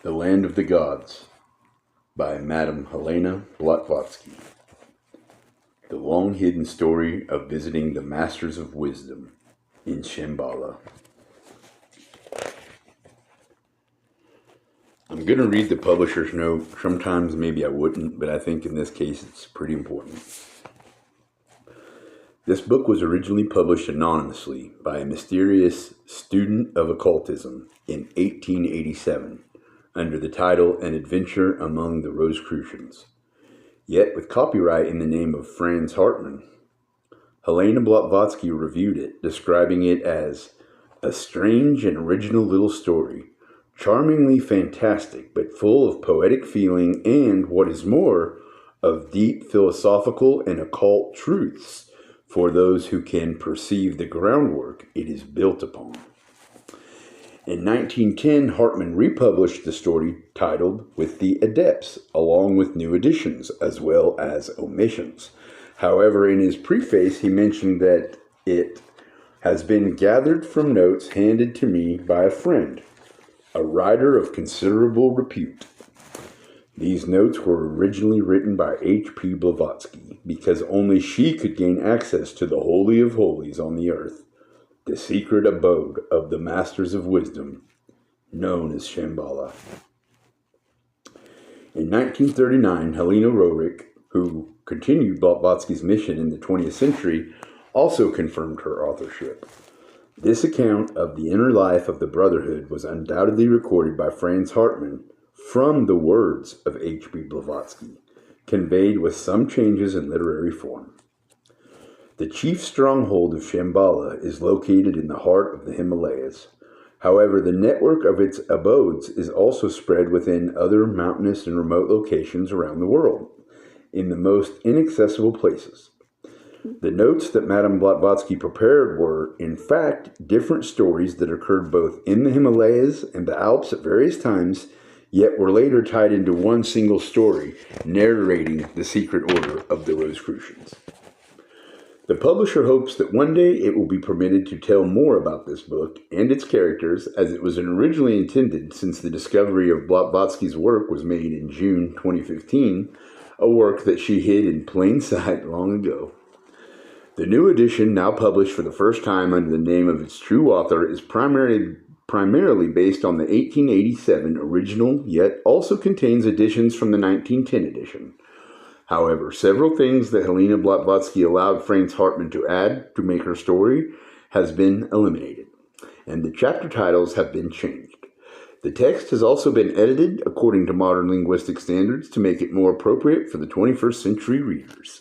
The Land of the Gods by Madame Helena Blatvatsky. The long-hidden story of visiting the Masters of Wisdom in Shambhala. I'm going to read the publisher's note. Sometimes maybe I wouldn't, but I think in this case it's pretty important. This book was originally published anonymously by a mysterious student of occultism in 1887 under the title An Adventure Among the Rosicrucians, yet with copyright in the name of Franz Hartmann. Helena Blavatsky reviewed it, describing it as a strange and original little story, charmingly fantastic but full of poetic feeling and, what is more, of deep philosophical and occult truths for those who can perceive the groundwork it is built upon. In 1910, Hartmann republished the story titled With the Adepts, along with new additions as well as omissions. However, in his preface, he mentioned that it has been gathered from notes handed to me by a friend, a writer of considerable repute. These notes were originally written by H.P. Blavatsky because only she could gain access to the Holy of Holies on the earth, the secret abode of the Masters of Wisdom, known as Shambhala. In 1939, Helena Roerich, who continued Blavatsky's mission in the 20th century, also confirmed her authorship. This account of the inner life of the Brotherhood was undoubtedly recorded by Franz Hartmann from the words of H.P. Blavatsky, conveyed with some changes in literary form. The chief stronghold of Shambhala is located in the heart of the Himalayas. However, the network of its abodes is also spread within other mountainous and remote locations around the world, in the most inaccessible places. The notes that Madame Blavatsky prepared were, in fact, different stories that occurred both in the Himalayas and the Alps at various times, yet were later tied into one single story, narrating the secret order of the Rosicrucians. The publisher hopes that one day it will be permitted to tell more about this book and its characters, as it was originally intended since the discovery of Blavatsky's work was made in June 2015, a work that she hid in plain sight long ago. The new edition, now published for the first time under the name of its true author, is primarily based on the 1887 original, yet also contains additions from the 1910 edition. However, several things that Helena Blavatsky allowed Franz Hartmann to add to make her story has been eliminated, and the chapter titles have been changed. The text has also been edited according to modern linguistic standards to make it more appropriate for the 21st century readers.